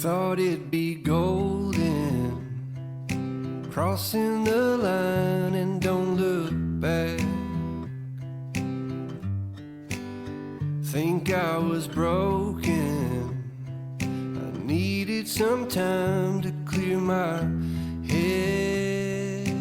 Thought it'd be golden, crossing the line and don't look back. Think I was broken, I needed some time to clear my head.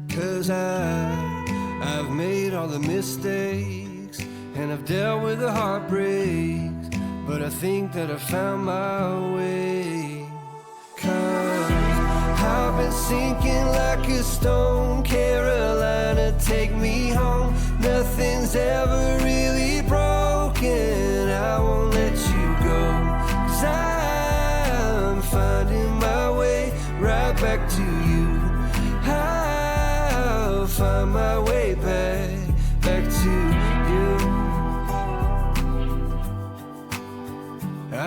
'Cause I've made all the mistakes and I've dealt with the heartbreaks, but I think that I found my way. 'Cause I've been sinking like a stone. Carolina, take me home. Nothing's ever really broken. I won't let you go. 'Cause I'm finding my way right back to you. I'll find my way back to you.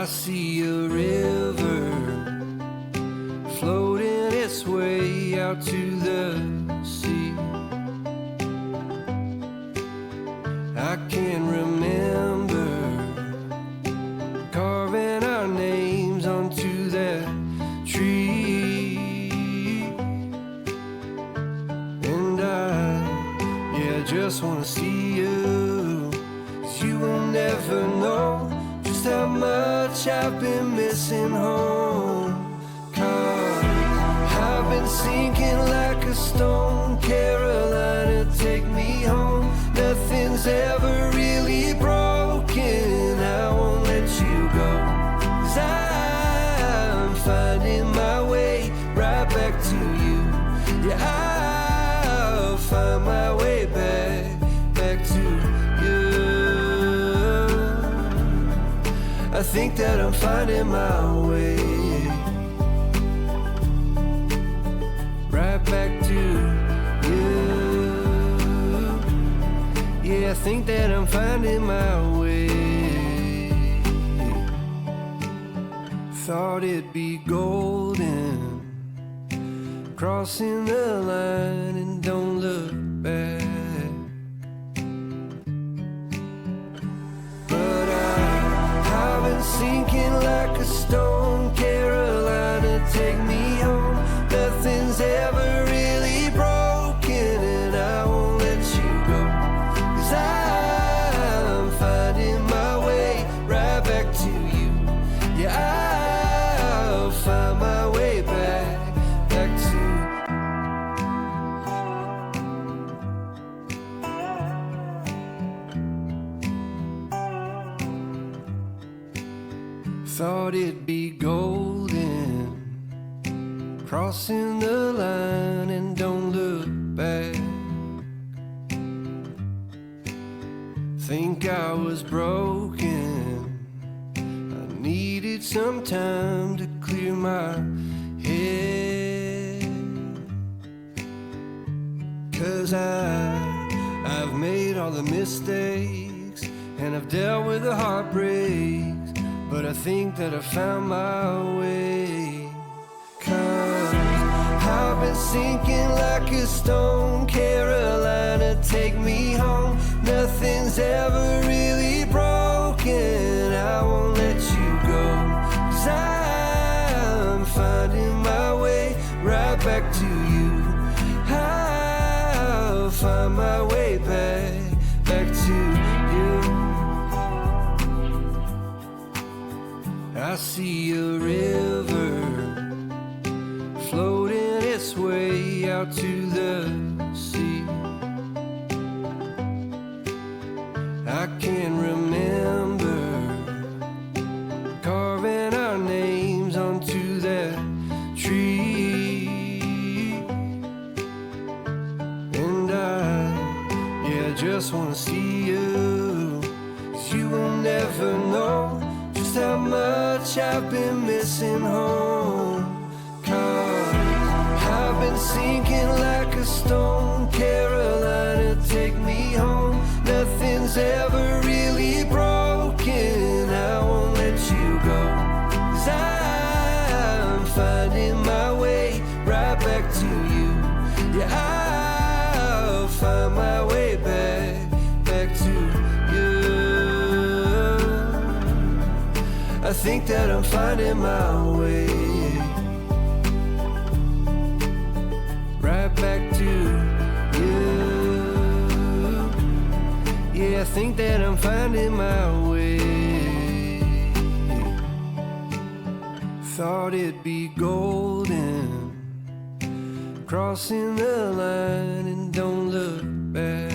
I see a river floating its way out to the sea. I can remember carving our names onto that tree. And I just wanna see you, 'cause you will never know just how much I've been missing home. 'Cause I've been sinking like a stone. Carolina, take me home. Nothing's ever really broken. I won't let you go. 'Cause I'm finding my way right back to you. Yeah, I'll find my way back to you. I think that I'm finding my way right back to you. Yeah, I think that I'm finding my way. Thought it'd be golden, crossing the line and don't look back. But I've been sinking like a stone. Carolina, take me home. Nothing's ever really broken, and I won't let you go. 'Cause I'm finding my way right back to you. Yeah, I'll find my way back to you. Thought it'd be golden, crossing the line and don't look back. Think I was broken, I needed some time to clear my head. 'Cause I've made all the mistakes and I've dealt with the heartbreaks, but I think that I found my way. 'Cause I've been sinking like a stone. Carolina, take me home. Nothing's ever really broken. I won't let you go. 'Cause I'm finding my way right back to you. I'll find my way back to you. I see a river floating its way out to the sea. I can remember carving our names onto that tree. And I just wanna see you, 'cause you will never know just how much I've been missing home. 'Cause I've been sinking like a stone. Carolina, take me home. Nothing's ever really broken. I won't let you go. 'Cause I'm finding my way right back to you. Yeah, I'll find my way back to you. I I think that I'm finding my way right back to you. Yeah, I think that I'm finding my way. Thought it'd be golden, crossing the line and don't look back.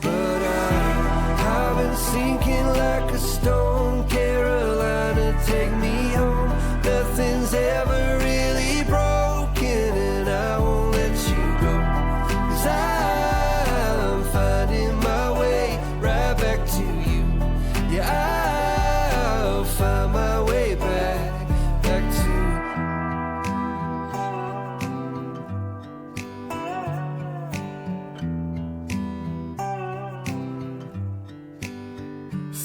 But I've been sinking like a stone. Carolina, take me home. Nothing's ever really broken, and I won't let you go. 'Cause I'm finding my way right back to you. Yeah, I'll find my way back to.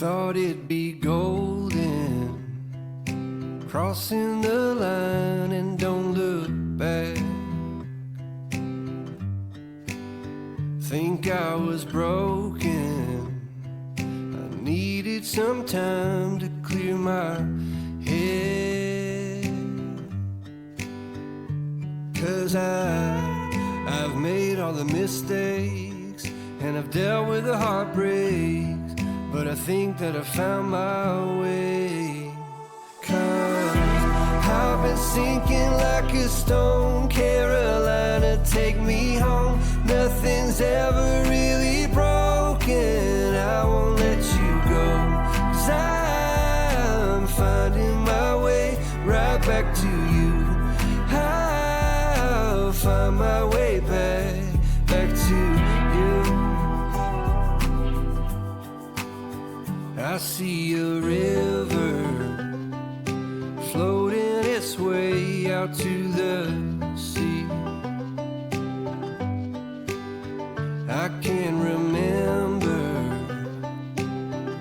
Thought it'd be golden, crossing the line and don't look back. Think I was broken, I needed some time to clear my head. 'Cause I've made all the mistakes and I've dealt with the heartbreaks, but I think that I found my way. 'Cause I've been sinking like a stone. Carolina, take me home. Nothing's ever really broken, I won't let you go. 'Cause I'm finding my way right back to you. I'll find my way back to you. I see a river floating its way out to the sea. I can remember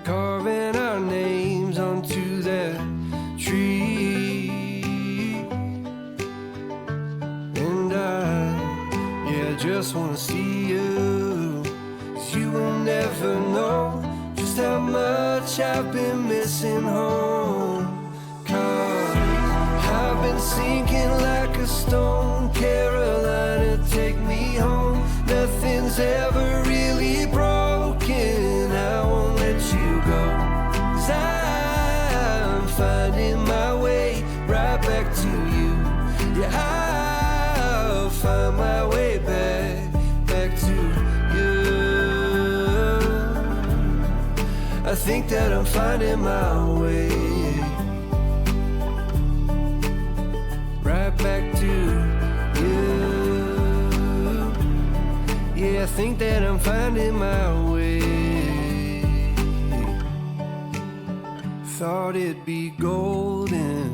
carving our names onto that tree. And I just wanna see you, 'cause you will never know just how much I've been missing home. 'Cause I've been sinking like a stone. Carolina, take me home. Nothing's ever really broken, I won't let you go. 'Cause I'm finding my way right back to you. Yeah, I'll find my way back to you. I think that I'm finding my way right back to you. Yeah, I think that I'm finding my way. Thought it'd be golden,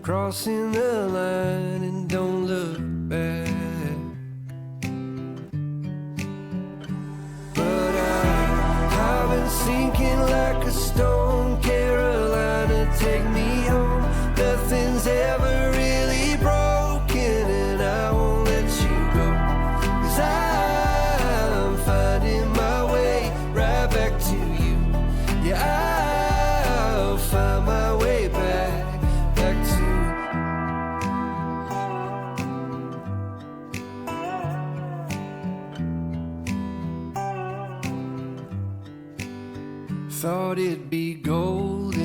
crossing the line and don't look back. But I've been sinking like a stone. Carolina, take me home. Nothing's ever really broken, and I won't let you go. 'Cause I'm finding my way right back to you. Yeah, I'll find my way back to. Thought it'd be golden,